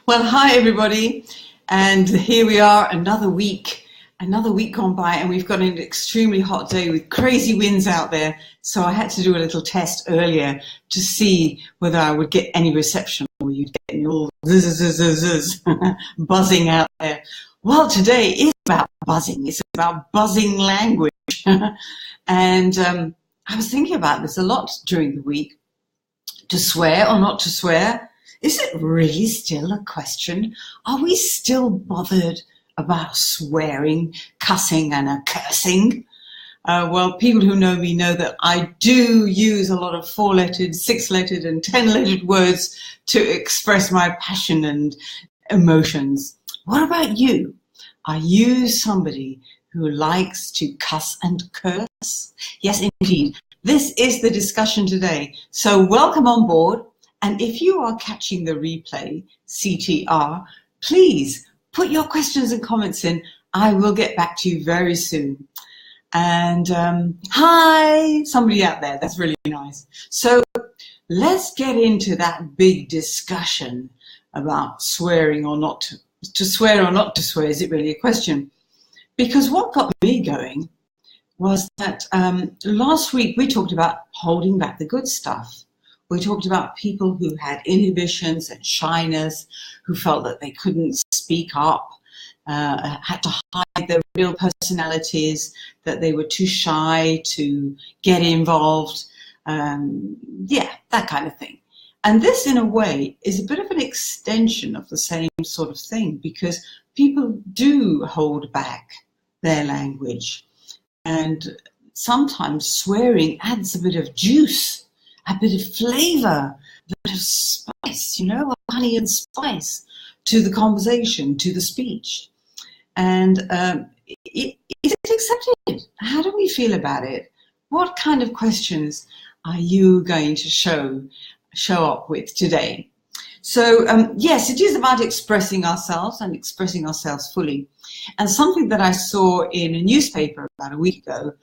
Well, hi everybody, and here we are, another week gone by, and we've got an extremely hot day with crazy winds out there. So I had to do a little test earlier to see whether I would get any reception or you'd get any all zzz buzzing out there. Well, today is about buzzing. It's about buzzing language. And I was thinking about this a lot during the week. To swear or not to swear? Is it really still a question? Are we still bothered about swearing, cussing and cursing? Well, people who know me know that I do use a lot of 4-lettered, 6-lettered and 10-lettered words to express my passion and emotions. What about you? Are you somebody who likes to cuss and curse? Yes, indeed. This is the discussion today. So welcome on board. And if you are catching the replay, CTR, please put your questions and comments in. I will get back to you very soon. And hi, somebody out there. That's really nice. So let's get into that big discussion about swearing or not to swear or not to swear. Is it really a question? Because what got me going was that last week we talked about holding back the good stuff. We talked about people who had inhibitions and shyness, who felt that they couldn't speak up, had to hide their real personalities, that they were too shy to get involved. Yeah, that kind of thing. And this, in a way, is a bit of an extension of the same sort of thing, because people do hold back their language. And sometimes swearing adds a bit of juice, a bit of flavor, a bit of spice, honey and spice to the conversation, to the speech. And is it accepted? How do we feel about it? What kind of questions are you going to show up with today? So yes, it is about expressing ourselves and expressing ourselves fully. And something that I saw in a newspaper about a week ago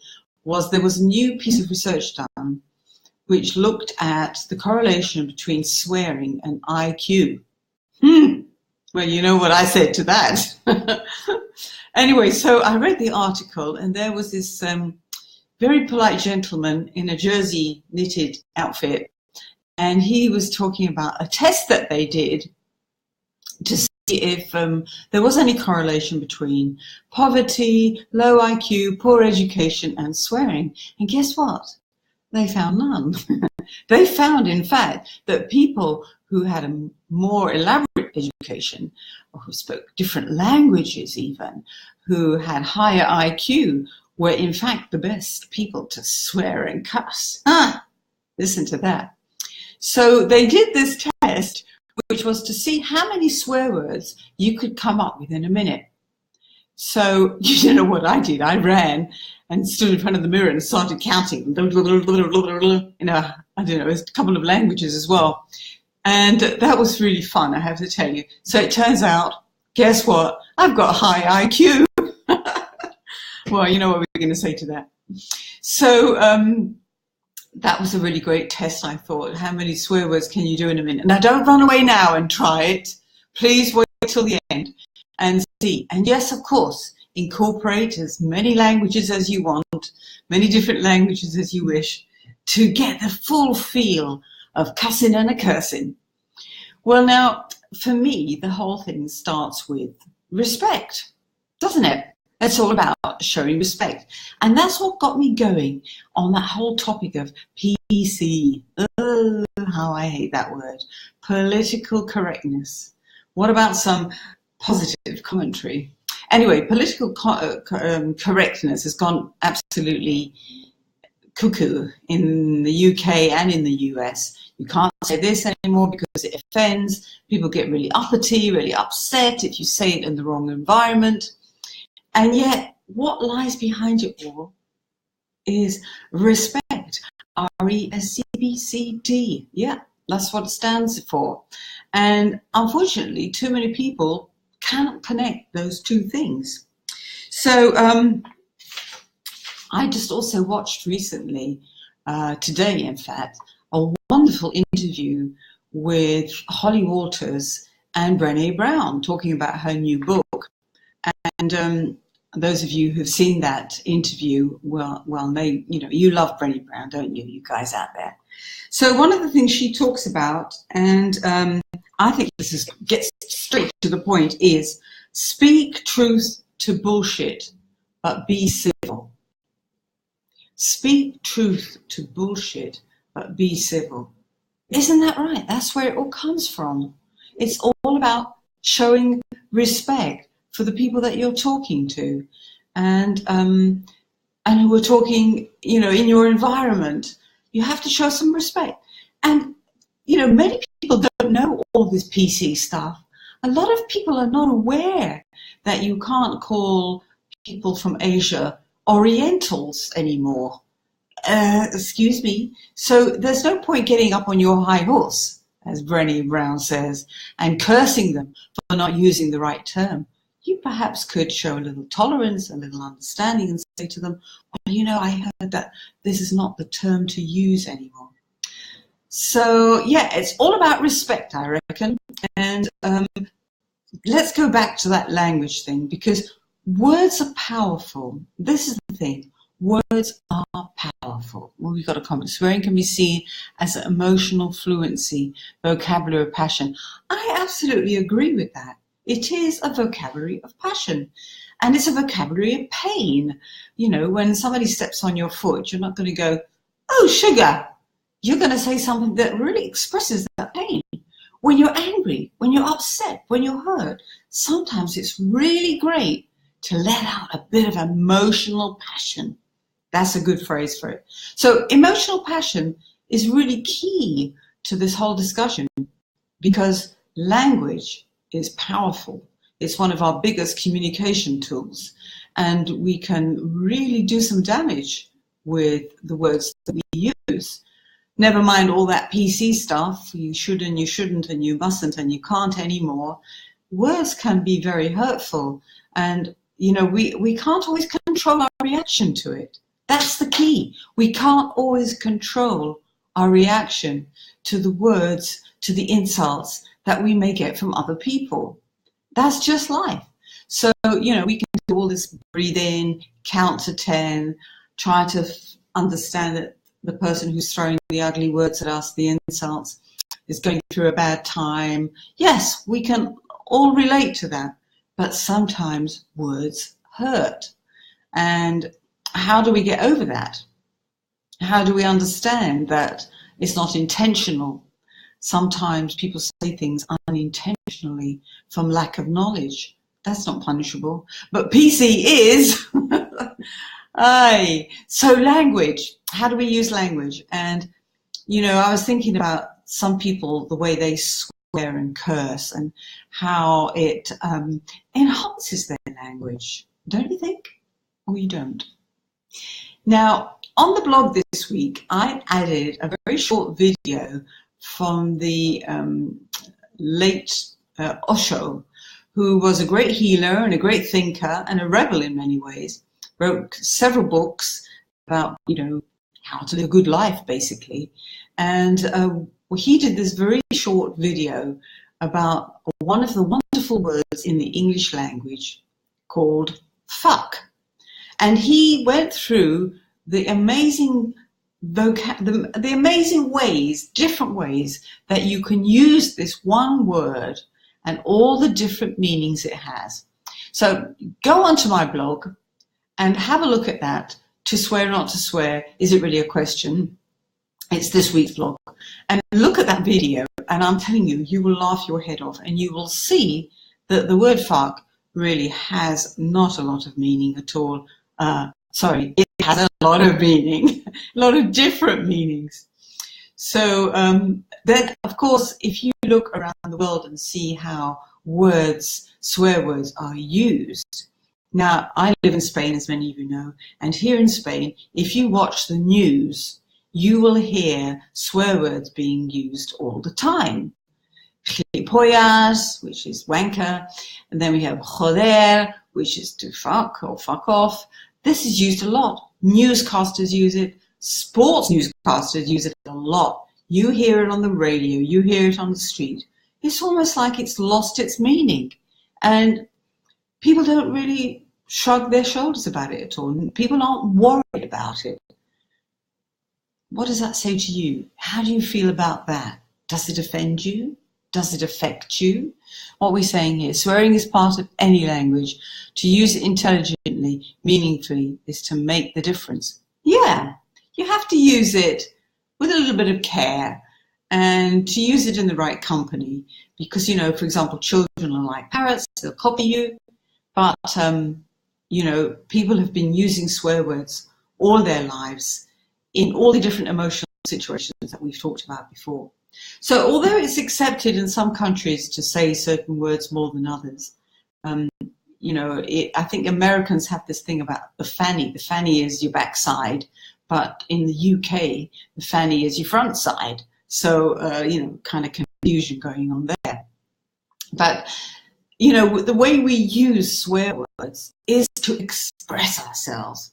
was there was a new piece of research done which looked at the correlation between swearing and IQ. Well, you know what I said to that. Anyway, so I read the article, and there was this very polite gentleman in a jersey knitted outfit, and he was talking about a test that they did to see if there was any correlation between poverty, low IQ, poor education, and swearing. And guess what? They found none. They found, in fact, that people who had a more elaborate education, or who spoke different languages even, who had higher IQ, were in fact the best people to swear and cuss. Listen to that. So they did this test, which was to see how many swear words you could come up with in a minute. So you know what I did? I ran and stood in front of the mirror and started counting. I don't know, a couple of languages as well. And that was really fun, I have to tell you. So it turns out, guess what? I've got high IQ. Well, you know what we're going to say to that. So that was a really great test, I thought. How many swear words can you do in a minute? Now, don't run away now and try it. Please wait till the end and see. And yes, of course, incorporate as many languages as you want, many different languages as you wish, to get the full feel of cussing and a cursing. Well, now, for me, the whole thing starts with respect, doesn't it? It's all about showing respect. And that's what got me going on that whole topic of PC. Oh, how I hate that word. Political correctness. What about some positive commentary? Anyway, political correctness has gone absolutely cuckoo in the UK and in the US. You can't say this anymore because it offends. People get really uppity, really upset if you say it in the wrong environment. And yet, what lies behind it all is respect. RESPCT. Yeah, that's what it stands for. And unfortunately, too many people cannot connect those two things. So I just also watched recently, today in fact, a wonderful interview with Holly Walters and Brené Brown talking about her new book. And those of you who've seen that interview, well, you love Brené Brown, don't you, you guys out there? So one of the things she talks about, and I think gets straight to the point, is speak truth to bullshit, but be civil. Speak truth to bullshit, but be civil. Isn't that right? That's where it all comes from. It's all about showing respect for the people that you're talking to, and who are talking, in your environment. You have to show some respect. And, many people don't know all this PC stuff. A lot of people are not aware that you can't call people from Asia Orientals anymore. Excuse me. So there's no point getting up on your high horse, as Brené Brown says, and cursing them for not using the right term. You perhaps could show a little tolerance, a little understanding, and say to them, well, I heard that this is not the term to use anymore. So, yeah, it's all about respect, I reckon. And let's go back to that language thing, because words are powerful. This is the thing. Words are powerful. Well, we've got a comment. Swearing can be seen as an emotional fluency, vocabulary of passion. I absolutely agree with that. It is a vocabulary of passion, and it's a vocabulary of pain. When somebody steps on your foot, you're not going to go, oh, sugar. You're going to say something that really expresses that pain. When you're angry, when you're upset, when you're hurt, sometimes it's really great to let out a bit of emotional passion. That's a good phrase for it. So emotional passion is really key to this whole discussion, because language is powerful. It's one of our biggest communication tools, and we can really do some damage with the words that we use. Never mind all that PC stuff, you should and you shouldn't and you mustn't and you can't anymore. Words can be very hurtful, and we can't always control our reaction to it. That's the key. We can't always control our reaction to the words, to the insults that we may get from other people. That's just life. So, we can do all this breathe in, count to 10, try to understand that the person who's throwing the ugly words at us, the insults, is going through a bad time. Yes, we can all relate to that, but sometimes words hurt. And how do we get over that? How do we understand that it's not intentional? Sometimes people say things unintentionally from lack of knowledge. That's not punishable, but PC is. Aye. So language, how do we use language? And, I was thinking about some people, the way they swear and curse, and how it enhances their language. Don't you think? Or you don't? Now, on the blog this week, I added a very short video from the late Osho, who was a great healer and a great thinker and a rebel in many ways. Wrote several books about, how to live a good life, basically. And he did this very short video about one of the wonderful words in the English language called fuck. And he went through the amazing the amazing ways, different ways that you can use this one word and all the different meanings it has. So go onto my blog and have a look at that. To swear or not to swear, is it really a question? It's this week's blog. And look at that video, and I'm telling you, you will laugh your head off, and you will see that the word fuck really has not a lot of meaning at all. It has a lot of meaning, a lot of different meanings. So then, of course, if you look around the world and see how words, swear words are used. Now, I live in Spain, as many of you know, and here in Spain, if you watch the news, you will hear swear words being used all the time. Gilipollas, which is wanker, and then we have joder, which is to fuck or fuck off. This is used a lot. Newscasters use it. Sports newscasters use it a lot. You hear it on the radio. You hear it on the street. it's almost like it's lost its meaning. And people don't really shrug their shoulders about it at all. People aren't worried about it. What does that say to you? How do you feel about that? Does it offend you? Does it affect you? What we're saying here, swearing is part of any language. To use it intelligently, meaningfully, is to make the difference. Yeah, you have to use it with a little bit of care and to use it in the right company. Because, you know, for example, children are like parrots, they'll copy you. But, you know, people have been using swear words all their lives in all the different emotional situations that we've talked about before. So although it's accepted in some countries to say certain words more than others, you know, I think Americans have this thing about the fanny. The fanny is your backside, but in the UK, the fanny is your front side. So, you know, kind of confusion going on there. But, you know, the way we use swear words is to express ourselves.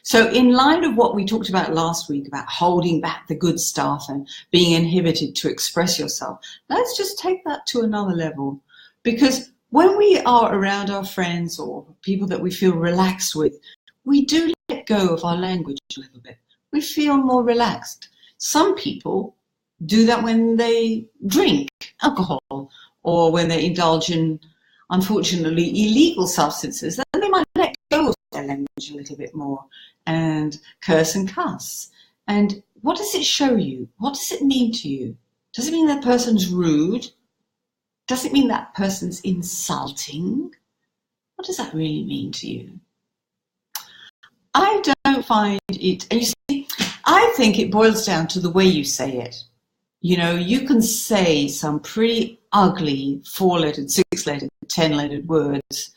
So in line with what we talked about last week about holding back the good stuff and being inhibited to express yourself, let's just take that to another level. Because when we are around our friends or people that we feel relaxed with, we do let go of our language a little bit. We feel more relaxed. Some people do that when they drink alcohol or when they indulge in, unfortunately, illegal substances. Then they might let go of their language a little bit more and curse and cuss. And what does it show you? What does it mean to you? Does it mean that person's rude? Does it mean that person's insulting? What does that really mean to you? I don't find it, and you see, I think it boils down to the way you say it. You know, you can say some pretty ugly 4-lettered, 6-lettered, 10-lettered words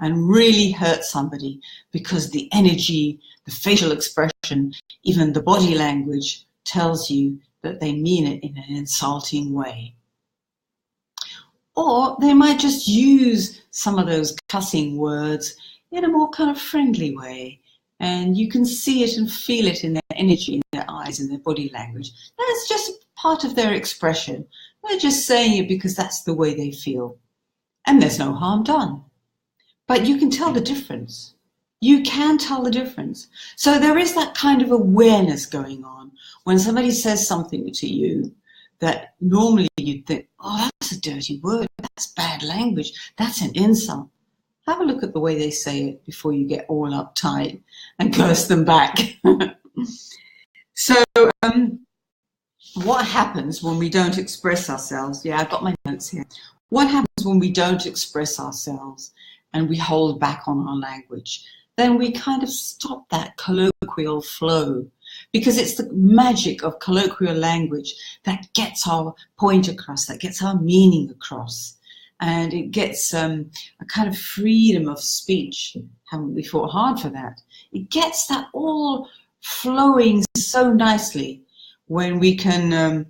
and really hurt somebody because the energy, the facial expression, even the body language tells you that they mean it in an insulting way. Or they might just use some of those cussing words in a more kind of friendly way. And you can see it and feel it in their energy, in their eyes, in their body language. That's just part of their expression. They're just saying it because that's the way they feel. And there's no harm done. But you can tell the difference. You can tell the difference. So there is that kind of awareness going on when somebody says something to you that normally you'd think, oh, that's a dirty word, that's bad language, that's an insult. Have a look at the way they say it before you get all uptight and curse them back. So what happens when we don't express ourselves? Yeah, I've got my notes here. What happens when we don't express ourselves and we hold back on our language? Then we kind of stop that colloquial flow, because it's the magic of colloquial language that gets our point across, that gets our meaning across. And it gets a kind of freedom of speech. Haven't we fought hard for that? It gets that all flowing so nicely when we can,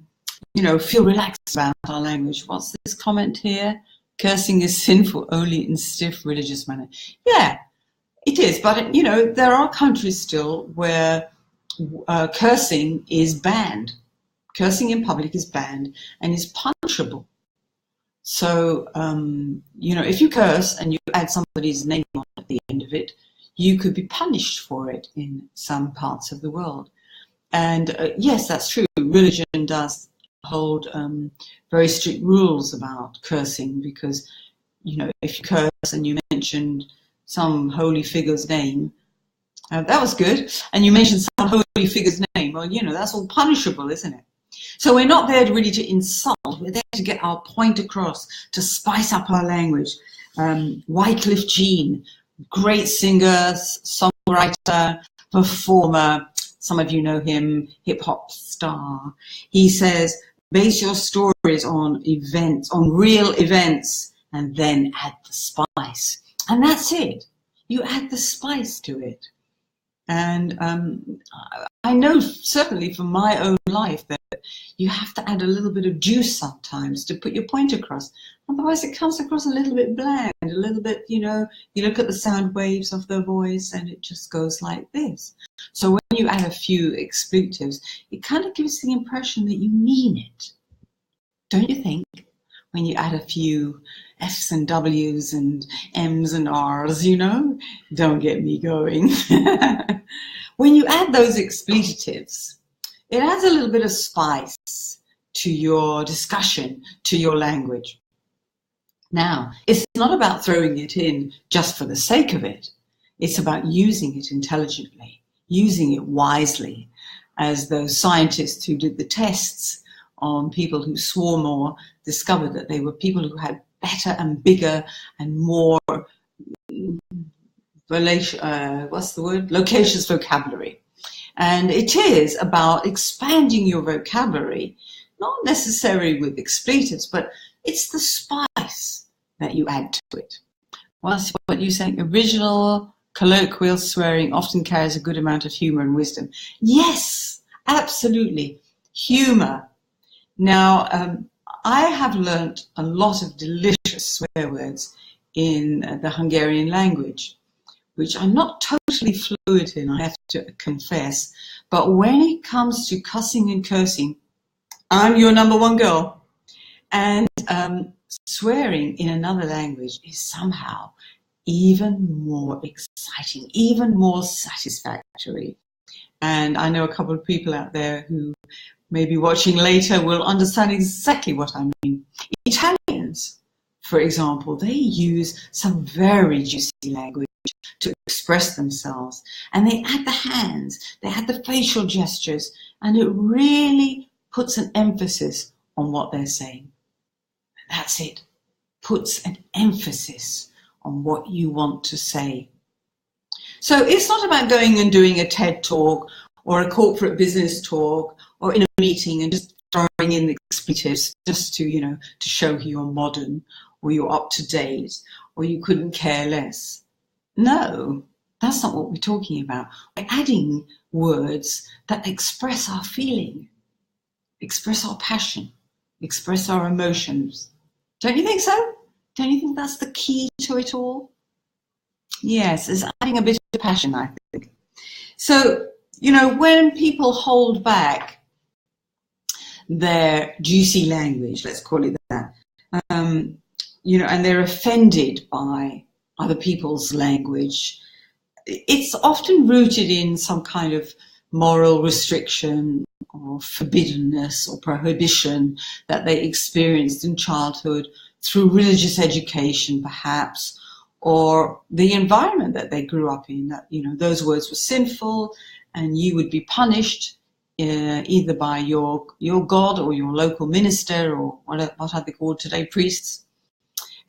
you know, feel relaxed about our language. What's this comment here? Cursing is sinful only in stiff religious manner. Yeah, it is. But, you know, there are countries still where cursing is banned. Cursing in public is banned and is punishable. So, you know, if you curse and you add somebody's name on at the end of it, you could be punished for it in some parts of the world. And yes, that's true. Religion does hold very strict rules about cursing, because, you know, if you curse and you mentioned some holy figure's name, that was good, and you mentioned some holy figure's name, well, you know, that's all punishable, isn't it? So we're not there really to insult, we're there to get our point across, to spice up our language. Wycliffe Jean, great singer, songwriter, performer, some of you know him, hip-hop star. He says, base your stories on events, on real events, and then add the spice. And that's it. You add the spice to it. And I know certainly from my own life that you have to add a little bit of juice sometimes to put your point across. Otherwise it comes across a little bit bland, a little bit, you know, you look at the sound waves of the voice and it just goes like this. So when you add a few expletives, it kind of gives the impression that you mean it. Don't you think? when you add a few F's and W's and M's and R's, you know? Don't get me going. When you add those expletives, it adds a little bit of spice to your discussion, to your language. Now, it's not about throwing it in just for the sake of it. It's about using it intelligently, using it wisely, as those scientists who did the tests on people who swore more discovered that they were people who had better and bigger and more loquacious vocabulary. And it is about expanding your vocabulary, not necessarily with expletives, but it's the spice that you add to it. What's what you saying? Original colloquial swearing often carries a good amount of humor and wisdom. Yes, absolutely. Humor. Now, I have learnt a lot of delicious swear words in the Hungarian language, which I'm not totally fluent in, I have to confess. But when it comes to cussing and cursing, I'm your number one girl. And swearing in another language is somehow even more exciting, even more satisfactory. And I know a couple of people out there who may be watching later will understand exactly what I mean. Italians, for example, they use some very juicy language to express themselves. And they add the hands, they add the facial gestures, and it really puts an emphasis on what they're saying. That's it. Puts an emphasis on what you want to say. So it's not about going and doing a TED talk or a corporate business talk or in a meeting and just throwing in the expletives just to, you know, to show you're modern or you're up to date or you couldn't care less. No, that's not what we're talking about. We're adding words that express our feeling, express our passion, express our emotions. Don't you think so? Don't you think that's the key to it all? Yes, it's adding a bit of passion, I think. So, you know, when people hold back their juicy language, let's call it that, you know, and they're offended by other people's language, it's often rooted in some kind of moral restriction or forbiddenness or prohibition that they experienced in childhood through religious education, perhaps, or the environment that they grew up in, that, you know, those words were sinful and you would be punished either by your God or your local minister or what are they called today, priests,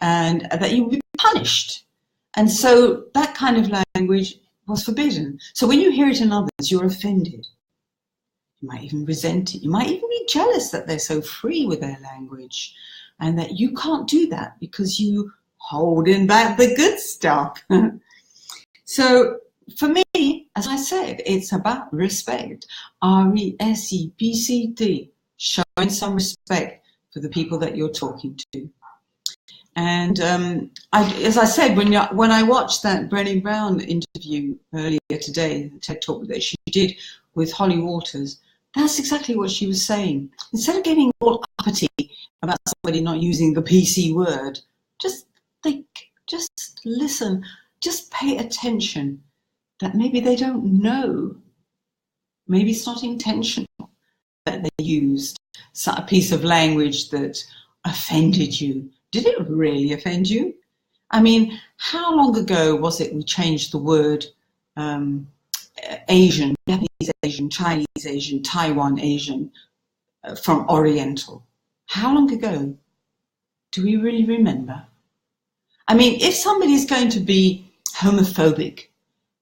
and that you would be punished. And so that kind of language was forbidden. So when you hear it in others, you're offended. You might even resent it. You might even be jealous that they're so free with their language and that you can't do that because you holding back the good stuff. So for me, as I said, it's about respect. RESPECT, showing some respect for the people that you're talking to. And as I said, when I watched that Brené Brown interview earlier today, the TED Talk that she did with Holly Walters, that's exactly what she was saying. Instead of getting all uppity about somebody not using the PC word, just think, just listen, just pay attention that maybe they don't know. Maybe it's not intentional that they used a piece of language that offended you. Did it really offend you? I mean, how long ago was it we changed the word Asian, Japanese Asian, Chinese Asian, Taiwan Asian from Oriental? How long ago? Do we really remember? I mean, if somebody's going to be homophobic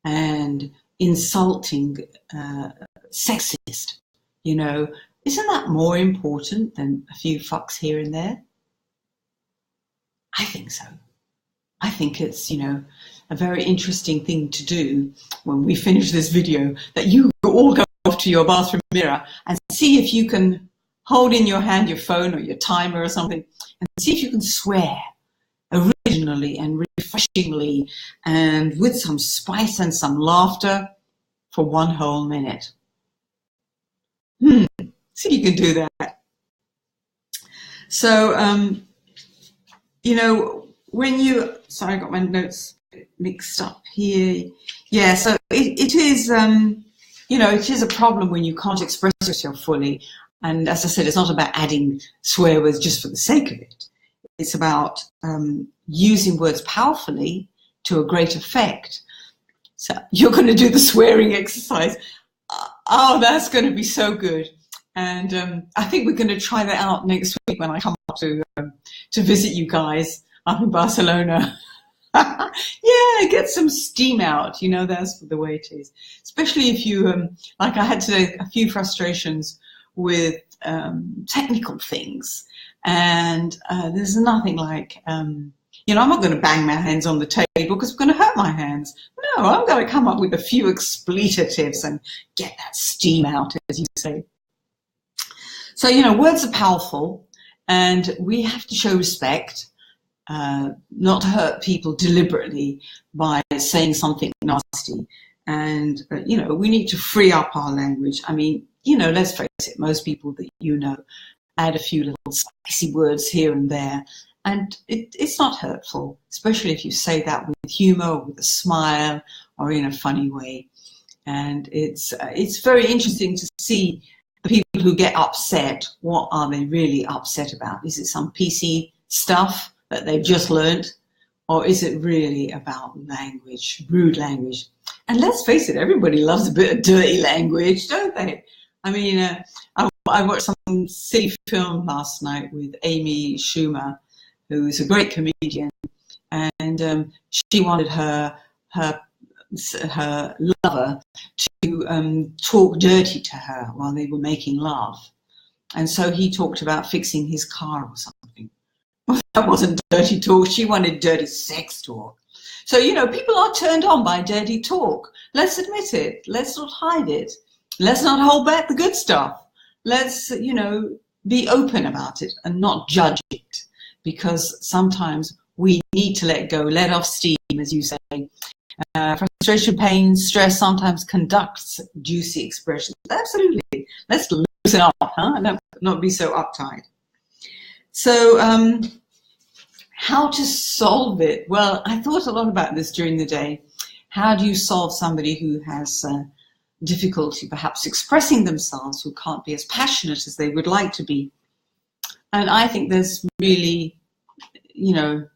and insulting, sexist, you know, isn't that more important than a few fucks here and there? I think so. I think it's, you know, a very interesting thing to do when we finish this video, that you all go off to your bathroom mirror and see if you can hold in your hand your phone or your timer or something and see if you can swear originally and refreshingly and with some spice and some laughter for 1 whole minute. See if you can do that. So you know, when you, sorry, I got my notes mixed up here. Yeah, so it is, you know, it is a problem when you can't express yourself fully. And as I said, it's not about adding swear words just for the sake of it. It's about using words powerfully to a great effect. So you're going to do the swearing exercise. Oh, that's going to be so good. And I think we're going to try that out next week when I come up to visit you guys up in Barcelona. Yeah, get some steam out. You know, that's the way it is. Especially if you, like I had today, a few frustrations with technical things. And there's nothing like, you know, I'm not going to bang my hands on the table because it's going to hurt my hands. No, I'm going to come up with a few expletives and get that steam out, as you say. So, you know, words are powerful and we have to show respect, not hurt people deliberately by saying something nasty. And, you know, we need to free up our language. I mean, you know, let's face it, most people that you know add a few little spicy words here and there. And it's not hurtful, especially if you say that with humor or with a smile or in a funny way. And it's very interesting to see the people who get upset. What are they really upset about? Is it some PC stuff that they've just learned? Or is it really about language, rude language? And let's face it, everybody loves a bit of dirty language, don't they? I mean, I watched some silly film last night with Amy Schumer, who is a great comedian, and she wanted her lover to talk dirty to her while they were making love. And so he talked about fixing his car or something. Well, that wasn't dirty talk. She wanted dirty sex talk. So, you know, people are turned on by dirty talk. Let's admit it. Let's not hide it. Let's not hold back the good stuff. Let's, you know, be open about it and not judge it, because sometimes we need to let go, let off steam, as you say. Frustration, pain, stress sometimes conducts juicy expressions. Absolutely. Let's loosen up, huh? Not be so uptight. So how to solve it? Well, I thought a lot about this during the day. How do you solve somebody who has difficulty perhaps expressing themselves, who can't be as passionate as they would like to be? And I think there's really, you know,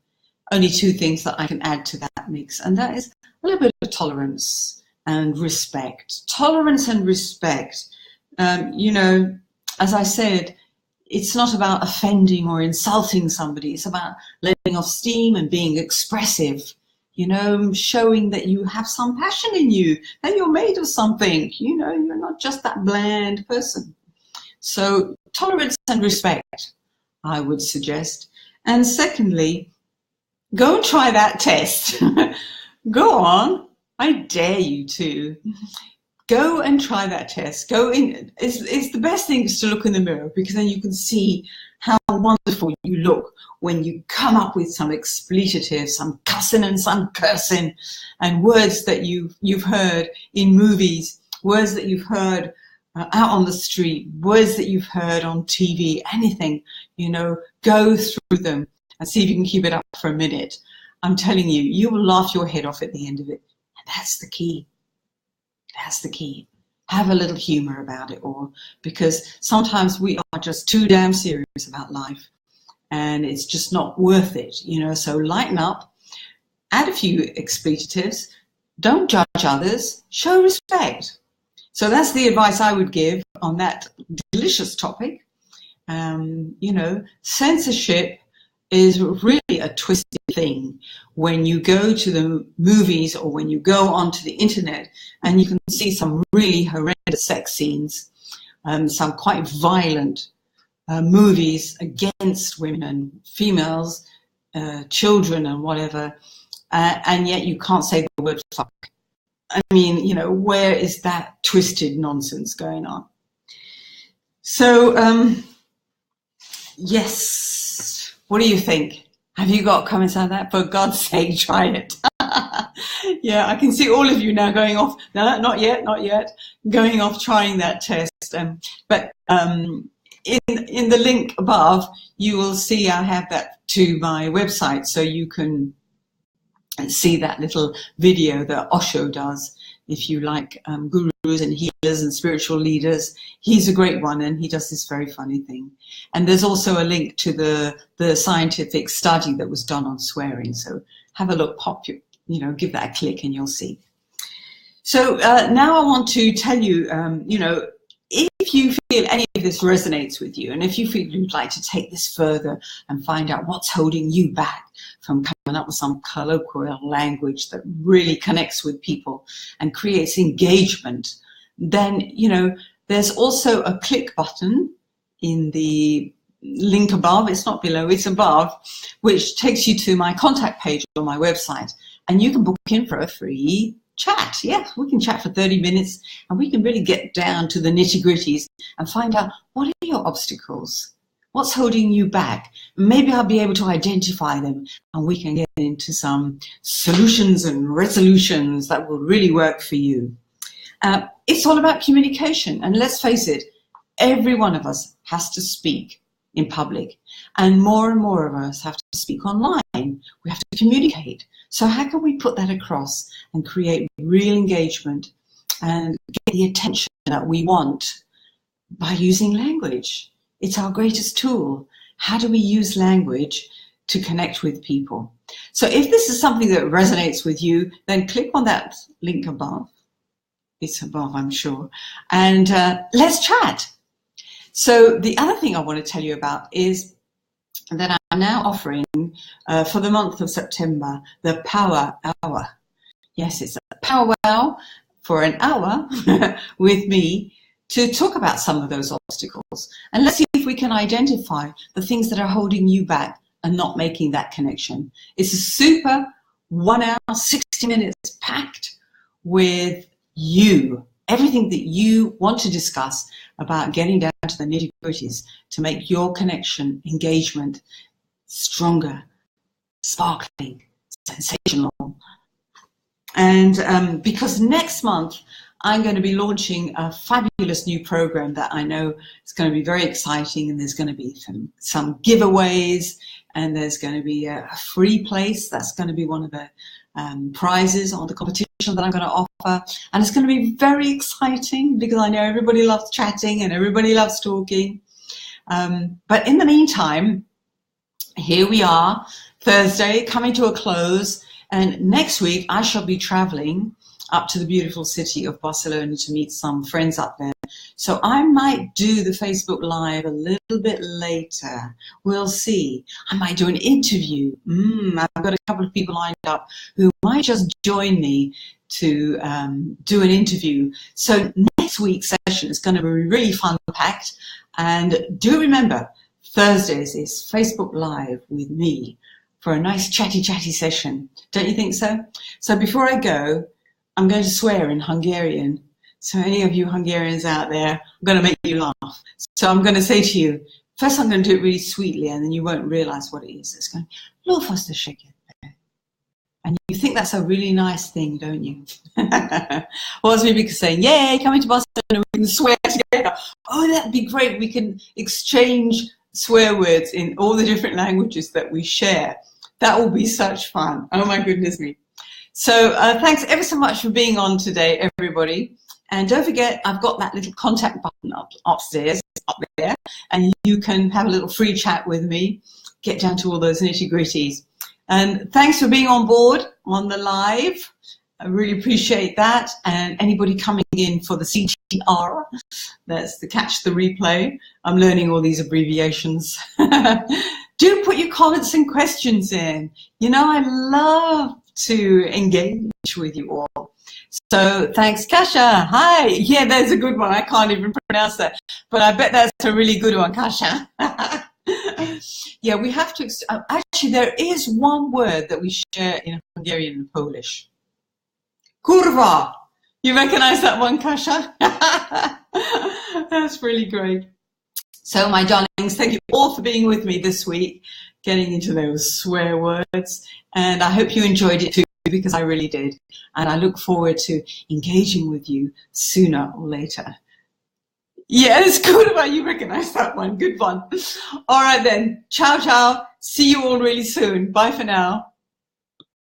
only two things that I can add to that mix, and that is a little bit of tolerance and respect. Tolerance and respect. You know, as I said, it's not about offending or insulting somebody. It's about letting off steam and being expressive, you know, showing that you have some passion in you, that you're made of something, you know, you're not just that bland person. So tolerance and respect, I would suggest. And secondly, go and try that test. Go on. I dare you to. Go and try that test. Go in. It's the best thing is to look in the mirror, because then you can see how wonderful you look when you come up with some expletives, some cussing and some cursing, and words that you've heard in movies, words that you've heard out on the street, words that you've heard on TV, anything, you know, go through them and see if you can keep it up for a minute. I'm telling you, you will laugh your head off at the end of it. And that's the key. That's the key. Have a little humor about it all, because sometimes we are just too damn serious about life and it's just not worth it, you know. So lighten up, add a few expletives, don't judge others, show respect. So that's the advice I would give on that delicious topic. You know, censorship is really a twisted thing when you go to the movies or when you go onto the internet and you can see some really horrendous sex scenes, some quite violent movies against women and females, children and whatever, and yet you can't say the word fuck. I mean, you know, where is that twisted nonsense going on? So, yes. What do you think? Have you got comments on that? For God's sake, try it. Yeah, I can see all of you now going off. No, not yet, not yet. Going off trying that test. But in the link above, you will see I have that to my website, so you can see that little video that Osho does. If you like gurus and healers and spiritual leaders, he's a great one, and he does this very funny thing. And there's also a link to the scientific study that was done on swearing. So have a look, give that a click, and you'll see. So now I want to tell you, if you feel any of this resonates with you, and if you feel you'd like to take this further and find out what's holding you back from coming up with some colloquial language that really connects with people and creates engagement, then, there's also a click button in the link above. It's not below, it's above, which takes you to my contact page on my website. And you can book in for a free chat. Yes, we can chat for 30 minutes and we can really get down to the nitty-gritties and find out, what are your obstacles? What's holding you back? Maybe I'll be able to identify them, and we can get into some solutions and resolutions that will really work for you. It's all about communication, and let's face it, every one of us has to speak in public, and more of us have to speak online. We have to communicate. So how can we put that across and create real engagement and get the attention that we want by using language? It's our greatest tool. How do we use language to connect with people? So if this is something that resonates with you, then click on that link above. It's above, I'm sure. And let's chat. So the other thing I want to tell you about is that I'm now offering for the month of September, the Power Hour. Yes, it's a Power Hour for an hour with me to talk about some of those obstacles. And let's see if we can identify the things that are holding you back and not making that connection. It's a super 1 hour, 60 minutes packed with you. Everything that you want to discuss about getting down to the nitty-gritties to make your connection, engagement stronger, sparkling, sensational. And because next month I'm going to be launching a fabulous new program that I know is going to be very exciting, and there's going to be some giveaways, and there's going to be a free place. That's going to be one of the prizes on the competition that I'm going to offer, and it's going to be very exciting because I know everybody loves chatting and everybody loves talking. But in the meantime, here we are, Thursday coming to a close, and next week I shall be traveling up to the beautiful city of Barcelona to meet some friends up there. So I might do the Facebook Live a little bit later. We'll see. I might do an interview. I've got a couple of people lined up who might just join me to do an interview. So next week's session is going to be really fun-packed. And do remember, Thursdays is Facebook Live with me for a nice chatty session. Don't you think so? So before I go, I'm going to swear in Hungarian. So any of you Hungarians out there, I'm going to make you laugh. So I'm going to say to you, first I'm going to do it really sweetly, and then you won't realize what it is. It's going, Lófasz segít. And you think that's a really nice thing, don't you? Well, it's maybe saying, yay, coming to Barcelona, we can swear together. Oh, that'd be great. We can exchange swear words in all the different languages that we share. That will be such fun. Oh my goodness me. So thanks ever so much for being on today, everybody. And don't forget, I've got that little contact button upstairs, up there, and you can have a little free chat with me, get down to all those nitty-gritties. And thanks for being on board on the live. I really appreciate that. And anybody coming in for the CTR, that's the catch the replay. I'm learning all these abbreviations. Do put your comments and questions in. You know, I love to engage with you all. So thanks, Kasia. Hi. Yeah, there's a good one. I can't even pronounce that, but I bet that's a really good one, Kasia. Yeah, we have to, actually there is one word that we share in Hungarian and Polish. Kurwa. You recognize that one, Kasia? That's really great. So my darlings, thank you all for being with me this week, getting into those swear words. And I hope you enjoyed it too, because I really did. And I look forward to engaging with you sooner or later. Yeah, it's good about you recognize that one. Good one. All right then. Ciao, ciao. See you all really soon. Bye for now.